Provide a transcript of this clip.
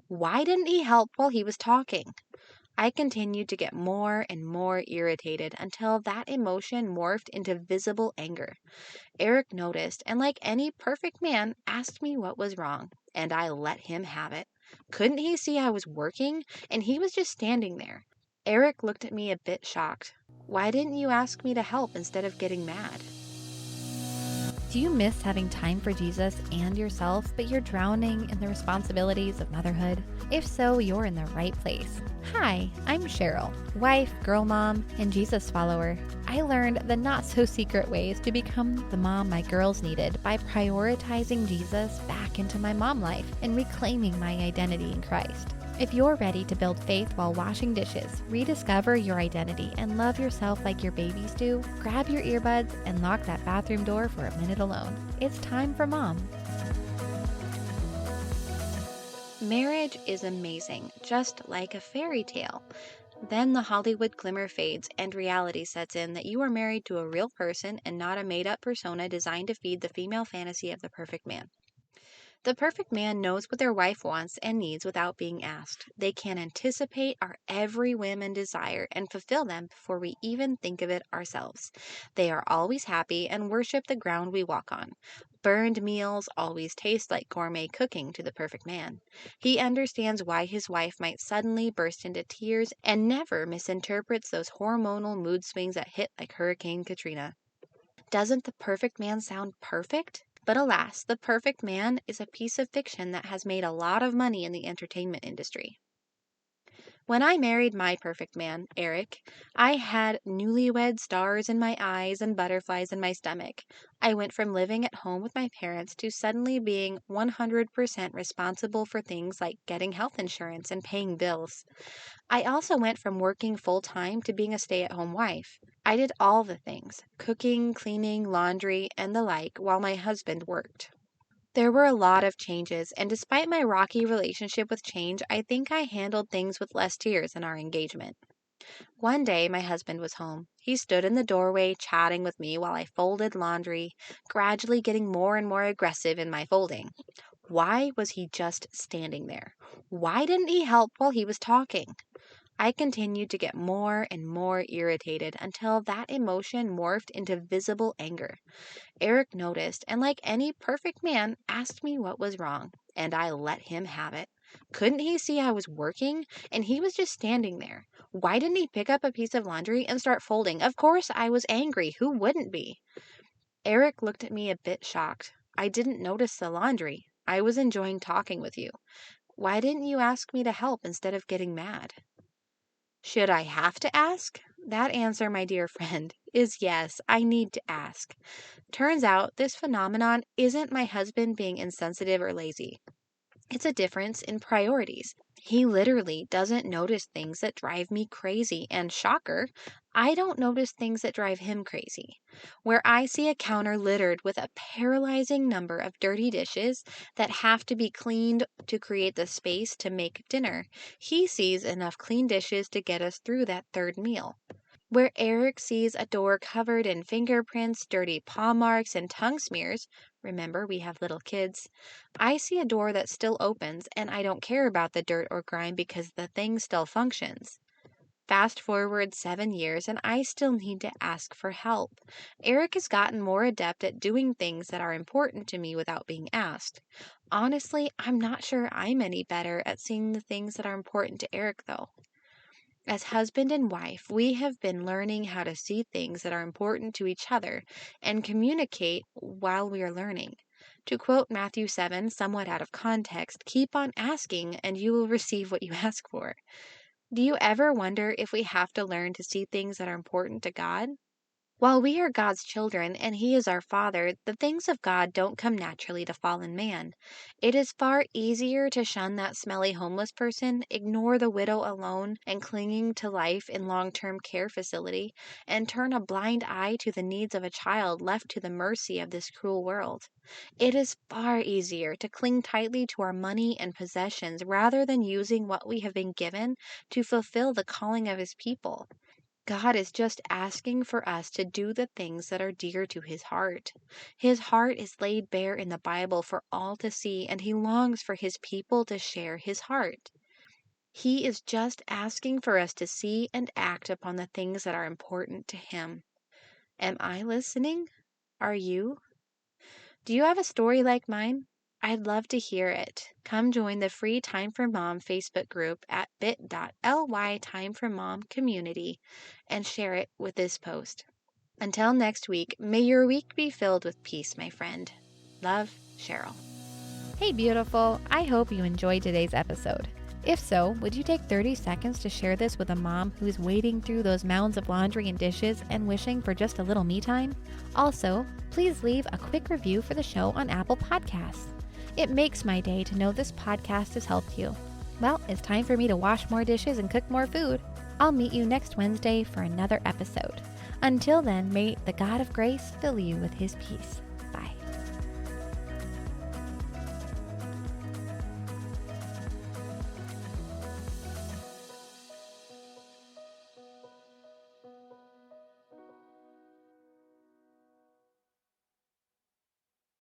Why didn't he help while he was talking? I continued to get more and more irritated until that emotion morphed into visible anger. Eric noticed and, like any perfect man, asked me what was wrong, and I let him have it. Couldn't he see I was working? And he was just standing there. Eric looked at me a bit shocked. Why didn't you ask me to help instead of getting mad? Do you miss having time for Jesus and yourself, but you're drowning in the responsibilities of motherhood? If so, you're in the right place. Hi, I'm Cheryl, wife, girl mom, and Jesus follower. I learned the not-so-secret ways to become the mom my girls needed by prioritizing Jesus back into my mom life and reclaiming my identity in Christ. If you're ready to build faith while washing dishes, rediscover your identity, and love yourself like your babies do, grab your earbuds and lock that bathroom door for a minute alone. It's time for Mom. Marriage is amazing, just like a fairy tale. Then the Hollywood glimmer fades and reality sets in that you are married to a real person and not a made-up persona designed to feed the female fantasy of the perfect man. The perfect man knows what their wife wants and needs without being asked. They can anticipate our every whim and desire and fulfill them before we even think of it ourselves. They are always happy and worship the ground we walk on. Burned meals always taste like gourmet cooking to the perfect man. He understands why his wife might suddenly burst into tears and never misinterprets those hormonal mood swings that hit like Hurricane Katrina. Doesn't the perfect man sound perfect? But alas, the perfect man is a piece of fiction that has made a lot of money in the entertainment industry. When I married my perfect man, Eric, I had newlywed stars in my eyes and butterflies in my stomach. I went from living at home with my parents to suddenly being 100% responsible for things like getting health insurance and paying bills. I also went from working full time to being a stay at home wife. I did all the things cooking, cleaning, laundry, and the like while my husband worked. There were a lot of changes, and despite my rocky relationship with change, I think I handled things with less tears in our engagement. One day, my husband was home. He stood in the doorway chatting with me while I folded laundry, gradually getting more and more aggressive in my folding. Why was he just standing there? Why didn't he help while he was talking? I continued to get more and more irritated until that emotion morphed into visible anger. Eric noticed and, like any perfect man, asked me what was wrong, and I let him have it. Couldn't he see I was working? And he was just standing there. Why didn't he pick up a piece of laundry and start folding? Of course I was angry. Who wouldn't be? Eric looked at me a bit shocked. I didn't notice the laundry. I was enjoying talking with you. Why didn't you ask me to help instead of getting mad? Should I have to ask? That answer, my dear friend, is yes, I need to ask. Turns out this phenomenon isn't my husband being insensitive or lazy. It's a difference in priorities. He literally doesn't notice things that drive me crazy, and shocker, I don't notice things that drive him crazy. Where I see a counter littered with a paralyzing number of dirty dishes that have to be cleaned to create the space to make dinner, he sees enough clean dishes to get us through that third meal. Where Eric sees a door covered in fingerprints, dirty paw marks, and tongue smears, remember we have little kids, I see a door that still opens and I don't care about the dirt or grime because the thing still functions. Fast forward 7 years and I still need to ask for help. Eric has gotten more adept at doing things that are important to me without being asked. Honestly, I'm not sure I'm any better at seeing the things that are important to Eric though. As husband and wife, we have been learning how to see things that are important to each other and communicate while we are learning. To quote Matthew 7, somewhat out of context, keep on asking and you will receive what you ask for. Do you ever wonder if we have to learn to see things that are important to God? While we are God's children and He is our Father, the things of God don't come naturally to fallen man. It is far easier to shun that smelly homeless person, ignore the widow alone and clinging to life in long-term care facility, and turn a blind eye to the needs of a child left to the mercy of this cruel world. It is far easier to cling tightly to our money and possessions rather than using what we have been given to fulfill the calling of His people. God is just asking for us to do the things that are dear to his heart. His heart is laid bare in the Bible for all to see, and he longs for his people to share his heart. He is just asking for us to see and act upon the things that are important to him. Am I listening? Are you? Do you have a story like mine? I'd love to hear it. Come join the free Time for Mom Facebook group at bit.ly Time for Mom community and share it with this post. Until next week, may your week be filled with peace, my friend. Love, Cheryl. Hey, beautiful. I hope you enjoyed today's episode. If so, would you take 30 seconds to share this with a mom who's wading through those mounds of laundry and dishes and wishing for just a little me time? Also, please leave a quick review for the show on Apple Podcasts. It makes my day to know this podcast has helped you. Well, it's time for me to wash more dishes and cook more food. I'll meet you next Wednesday for another episode. Until then, may the God of grace fill you with his peace.